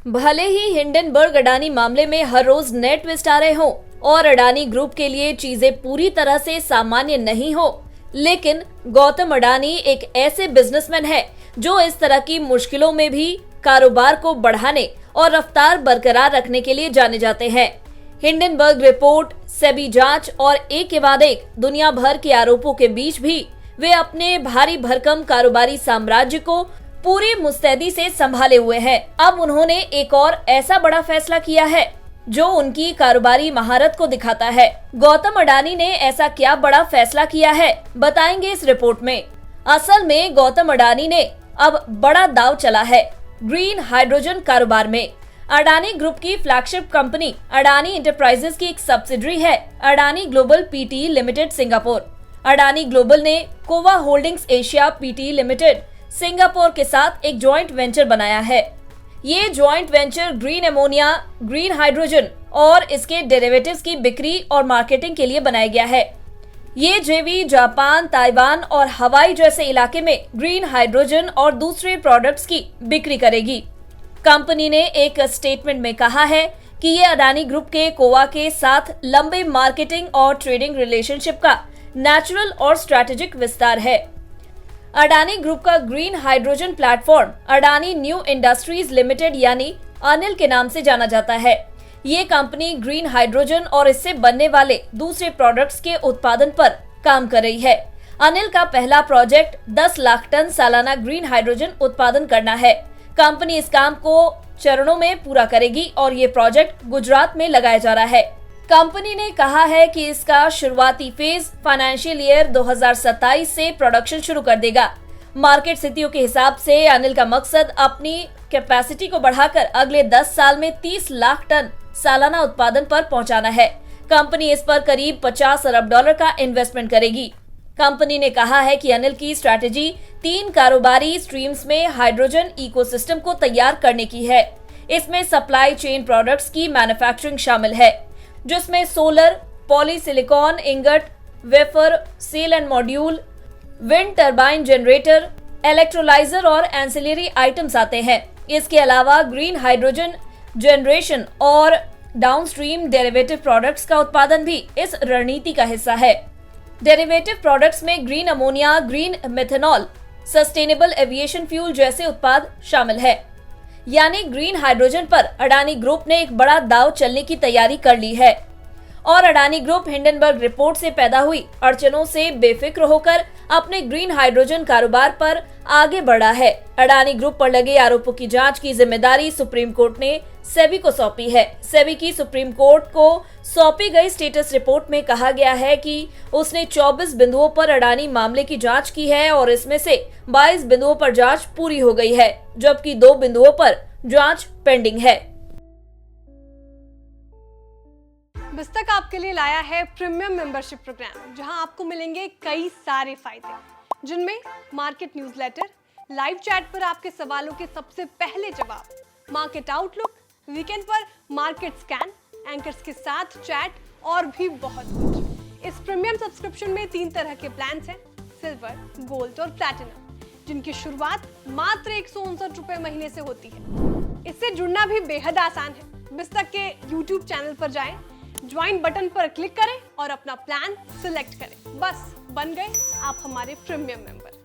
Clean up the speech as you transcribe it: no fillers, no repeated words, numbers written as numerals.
भले ही हिंडनबर्ग अडानी मामले में हर रोज नए ट्विस्ट आ रहे हों और अडानी ग्रुप के लिए चीजें पूरी तरह से सामान्य नहीं हो, लेकिन गौतम अडानी एक ऐसे बिजनेसमैन है जो इस तरह की मुश्किलों में भी कारोबार को बढ़ाने और रफ्तार बरकरार रखने के लिए जाने जाते हैं। हिंडनबर्ग रिपोर्ट, सेबी जांच और एक के बाद एक दुनिया भर के आरोपों के बीच भी वे अपने भारी भरकम कारोबारी साम्राज्य को पूरी मुस्तैदी से संभाले हुए हैं। अब उन्होंने एक और ऐसा बड़ा फैसला किया है जो उनकी कारोबारी महारत को दिखाता है। गौतम अडानी ने ऐसा क्या बड़ा फैसला किया है, बताएंगे इस रिपोर्ट में। असल में गौतम अडानी ने अब बड़ा दांव चला है ग्रीन हाइड्रोजन कारोबार में। अडानी ग्रुप की फ्लैगशिप कंपनी अडानी इंटरप्राइजेस की एक सब्सिडरी है Adani global PT limited Singapore. Adani global ने Kowa holdings Asia PT limited Singapore के साथ एक जॉइंट वेंचर बनाया है। ये joint venture green ammonia, green hydrogen और इसके डेरिवेटिव्स की बिक्री और मार्केटिंग के लिए बनाया गया है। ये जेवी जापान, ताइवान और हवाई जैसे इलाके में ग्रीन हाइड्रोजन और दूसरे प्रोडक्ट्स की बिक्री करेगी। कंपनी ने एक स्टेटमेंट में कहा है कि ये अडानी ग्रुप के कोवा के साथ लंबे मार्केटिंग और ट्रेडिंग रिलेशनशिप का नेचुरल और स्ट्रैटेजिक विस्तार है। अडानी ग्रुप का green hydrogen platform Adani new industries limited यानी अनिल के नाम से जाना जाता है। ये कंपनी ग्रीन हाइड्रोजन और इससे बनने वाले दूसरे प्रोडक्ट्स के उत्पादन पर काम कर रही है। अनिल का पहला प्रोजेक्ट 10 लाख टन सालाना ग्रीन हाइड्रोजन उत्पादन करना है। कंपनी इस काम को चरणों में पूरा करेगी और ये प्रोजेक्ट गुजरात में लगाया जा रहा है। कंपनी ने कहा है कि इसका शुरुआती फेज फाइनेंशियल ईयर 2027 से प्रोडक्शन शुरू कर देगा। मार्केट स्थितियों के हिसाब से अनिल का मकसद अपनी कैपेसिटी को बढ़ाकर अगले 10 साल में 30 लाख टन सालाना उत्पादन पर पहुंचाना है। कंपनी इस पर करीब $50 अरब का इन्वेस्टमेंट करेगी। कंपनी ने कहा है कि अनिल की स्ट्रैटेजी 3 कारोबारी स्ट्रीम्स में हाइड्रोजन इकोसिस्टम को तैयार करने की है। इसमें सप्लाई चेन प्रोडक्ट्स की मैन्युफैक्चरिंग शामिल है, जिसमें solar, polysilicon ingot, wafer, cell and module, wind turbine generator, electrolyser और एंसिलरी आइटम्स आते हैं। इसके अलावा ग्रीन हाइड्रोजन जनरेशन और डाउनस्ट्रीम डेरिवेटिव प्रोडक्ट्स का उत्पादन भी इस रणनीति का हिस्सा है। डेरिवेटिव प्रोडक्ट्स में green ammonia, green methanol, sustainable aviation fuel जैसे उत्पाद शामिल है। यानी ग्रीन हाइड्रोजन पर अडानी ग्रुप ने एक बड़ा दांव चलने की तैयारी कर ली है और अडानी ग्रुप हिंडनबर्ग रिपोर्ट से पैदा हुई अड़चनों से बेफिक्र होकर अपने ग्रीन हाइड्रोजन कारोबार पर आगे बढ़ा है। अडानी ग्रुप पर लगे आरोपों की जांच की जिम्मेदारी सुप्रीम कोर्ट ने सेबी को सौंपी है। सेबी की सुप्रीम कोर्ट को सौंपी गई स्टेटस रिपोर्ट में कहा गया है कि उसने 24 बिंदुओं पर अडानी मामले की जांच की है और इसमें से 22 बिंदुओं पर जांच पूरी हो गई है, जबकि 2 बिंदुओं पर जांच पेंडिंग है। बिस्तक आपके लिए लाया है प्रीमियम मेंबरशिप प्रोग्राम, जहां आपको मिलेंगे कई सारे फायदे, जिनमें मार्केट न्यूज़लेटर, लाइव चैट पर आपके सवालों के सबसे पहले जवाब, मार्केट आउटलुक, वीकेंड पर मार्केट स्कैन, एंकर्स के साथ चैट और भी बहुत कुछ। इस प्रीमियम सब्सक्रिप्शन में 3 तरह के प्लान्स हैं, सिल्वर, गोल्ड और प्लैटिनम, जिनकी शुरुआत मात्र 159 रुपए महीने से होती है। इससे जुड़ना भी बेहद आसान है। बिस्तक के YouTube चैनल पर जाएं, ज्वाइन बटन पर क्लिक करें और अपना प्लान सिलेक्ट करें। बस बन गए आप हमारे प्रीमियम मेंबर।